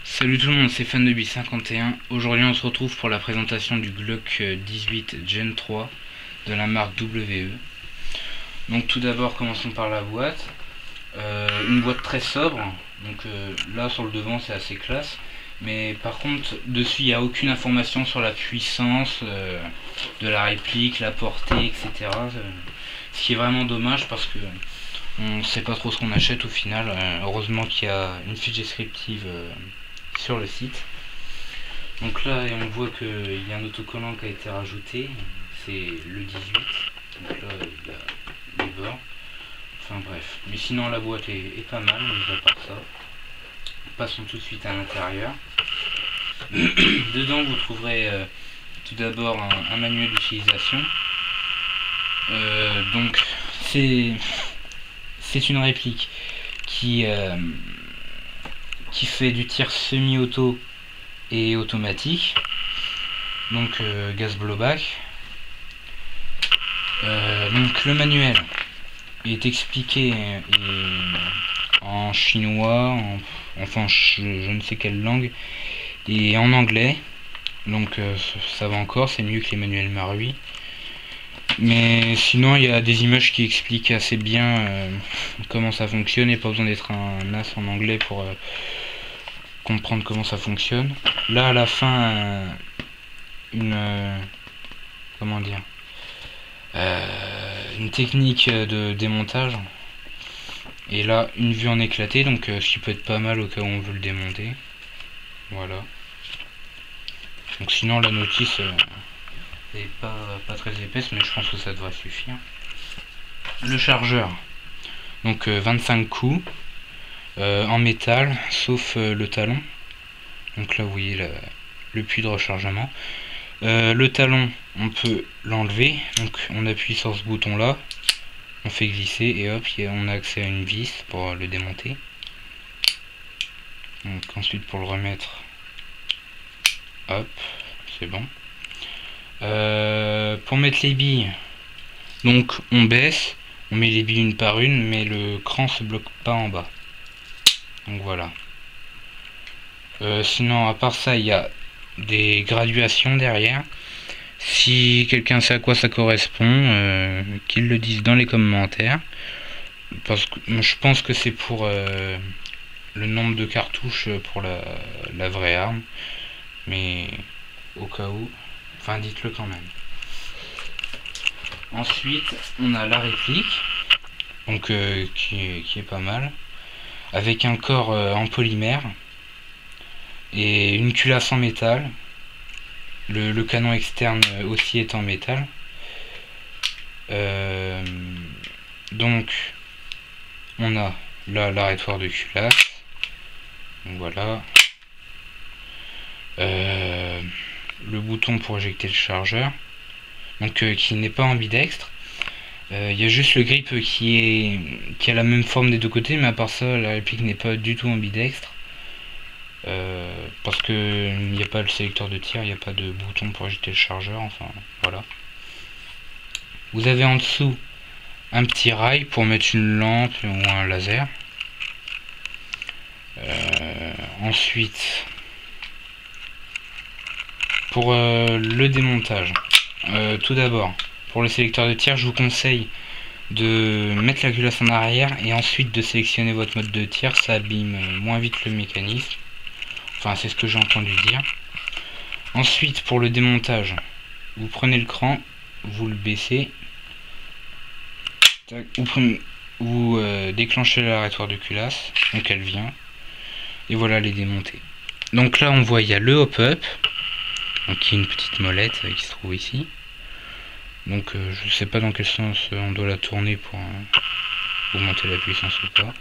Salut tout le monde, c'est FanDebi51. Aujourd'hui on se retrouve pour la présentation du Glock 18 Gen 3 de la marque WE. Donc tout d'abord commençons par la boîte. Une boîte très sobre, donc là sur le devant c'est assez classe. Mais par contre dessus il n'y a aucune information sur la puissance de la réplique, la portée, etc. Ce qui est vraiment dommage parce que on sait pas trop ce qu'on achète au final. Heureusement qu'il y a une fiche descriptive sur le site. Donc là on voit qu'il y a un autocollant qui a été rajouté, c'est le 18. Donc là il y a les bords. Enfin bref. Mais sinon la boîte est pas mal, mis à part ça. Passons tout de suite à l'intérieur. Dedans vous trouverez tout d'abord un manuel d'utilisation. Donc c'est une réplique qui fait du tir semi-auto et automatique, donc gaz blowback. Donc le manuel est expliqué en chinois, enfin je ne sais quelle langue, et en anglais, donc ça va encore, c'est mieux que les manuels Marui. Mais sinon il y a des images qui expliquent assez bien comment ça fonctionne, et pas besoin d'être un as en anglais pour comprendre comment ça fonctionne. Là à la fin comment dire, une technique de démontage, et là une vue en éclaté, donc ce qui peut être pas mal au cas où on veut le démonter. Voilà. Donc sinon la notice est pas très épaisse, mais je pense que ça devrait suffire. Le chargeur, donc 25 coups en métal, sauf le talon. Donc là vous voyez le puits de rechargement. Le talon on peut l'enlever, donc on appuie sur ce bouton là, on fait glisser et hop on a accès à une vis pour le démonter. Donc ensuite pour le remettre, hop, c'est bon. Pour mettre les billes, donc on baisse, on met les billes une par une, mais le cran se bloque pas en bas. Donc voilà. Sinon à part ça il y a des graduations derrière. Si quelqu'un sait à quoi ça correspond, qu'il le dise dans les commentaires, parce que je pense que c'est pour le nombre de cartouches pour la vraie arme, mais au cas où, enfin dites-le quand même. Ensuite on a la réplique, donc qui est pas mal, avec un corps en polymère et une culasse en métal. Le canon externe aussi est en métal. Donc on a là l'arrêtoir de culasse. Donc voilà. Le bouton pour éjecter le chargeur, donc qui n'est pas ambidextre. Il y a juste le grip qui a la même forme des deux côtés, mais à part ça la réplique n'est pas du tout ambidextre. Parce que il n'y a pas le sélecteur de tir, il n'y a pas de bouton pour éjecter le chargeur, enfin voilà. Vous avez en dessous un petit rail pour mettre une lampe ou un laser. Ensuite pour le démontage, tout d'abord pour le sélecteur de tir, je vous conseille de mettre la culasse en arrière et ensuite de sélectionner votre mode de tir, ça abîme moins vite le mécanisme. Enfin c'est ce que j'ai entendu dire. Ensuite pour le démontage, vous prenez le cran, vous le baissez, vous déclenchez l'arrêtoir de culasse, donc elle vient, et voilà, elle est démontée. Donc là on voit il y a le hop-up, donc qui est une petite molette qui se trouve ici. Donc je sais pas dans quel sens on doit la tourner pour augmenter la puissance ou pas.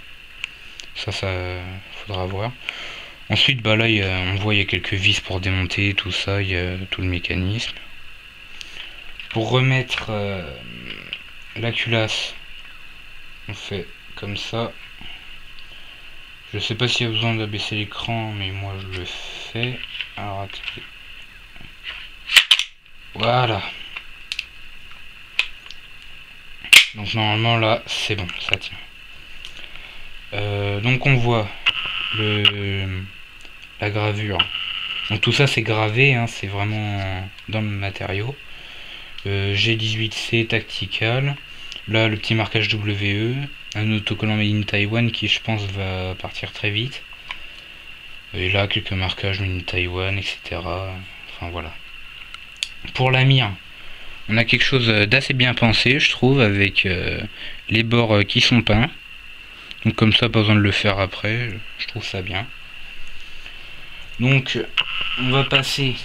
Ça faudra voir. Ensuite bah là on voit il y a quelques vis pour démonter tout ça, il y a tout le mécanisme. Pour remettre la culasse, on fait comme ça. Je sais pas s'il y a besoin d'abaisser l'écran, mais moi je le fais. Alors attendez. Voilà. Donc normalement là c'est bon, ça tient. Donc on voit la gravure. Donc tout ça c'est gravé, hein, c'est vraiment dans le matériau. G18C Tactical. Là le petit marquage WE. Un autocollant made in Taiwan qui je pense va partir très vite. Et là quelques marquages made in Taiwan, etc. Enfin voilà. Pour la mire, on a quelque chose d'assez bien pensé je trouve, avec les bords qui sont peints. Donc comme ça pas besoin de le faire après, je trouve ça bien. Donc on va passer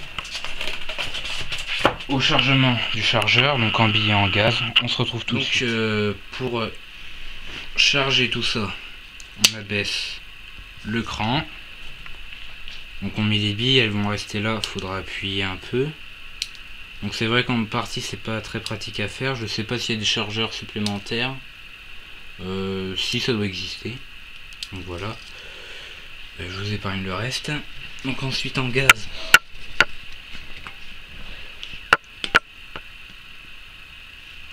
au chargement du chargeur, donc emballé en gaz. On se retrouve tout de suite. Pour charger tout ça, on abaisse le cran. Donc on met les billes, elles vont rester là, faudra appuyer un peu. Donc c'est vrai qu'en partie c'est pas très pratique à faire. Je sais pas s'il y a des chargeurs supplémentaires. Si ça doit exister. Donc voilà. Je vous épargne le reste. Donc ensuite en gaz.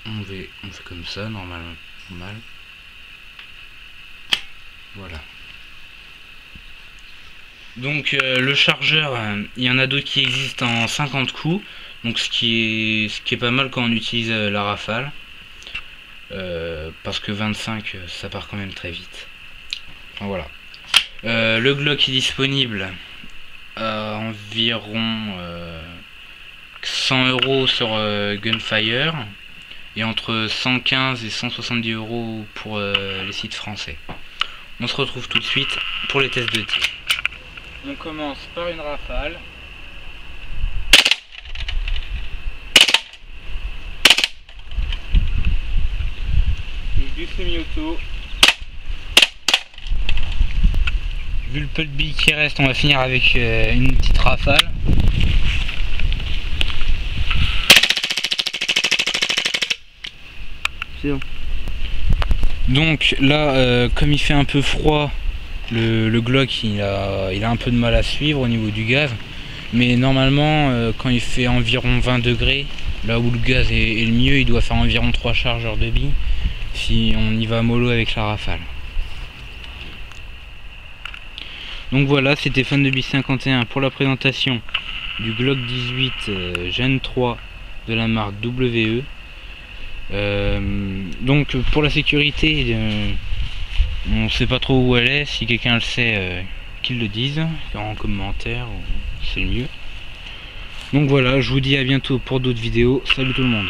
On fait comme ça, normal. Voilà. Donc le chargeur, il y en a d'autres qui existent en 50 coups. Donc ce qui est pas mal quand on utilise la Rafale. Parce que 25 ça part quand même très vite. Enfin, voilà. Le Glock est disponible à environ 100 € sur Gunfire et entre 115 et 170 € pour les sites français. On se retrouve tout de suite pour les tests de tir. On commence par une rafale. Du semi-auto. Vu le peu de billes qui reste, on va finir avec une petite rafale. C'est bon. Donc là, comme il fait un peu froid, le Glock il a un peu de mal à suivre au niveau du gaz. Mais normalement, quand il fait environ 20 degrés, là où le gaz est le mieux, il doit faire environ 3 chargeurs de billes. Si on y va mollo avec la rafale. Donc voilà, c'était Fan de Bis 51 pour la présentation du Glock 18 Gen 3 de la marque WE. Donc pour la sécurité, on sait pas trop où elle est. Si quelqu'un le sait, qu'il le dise en commentaire, c'est le mieux. Donc voilà, je vous dis à bientôt pour d'autres vidéos. Salut tout le monde.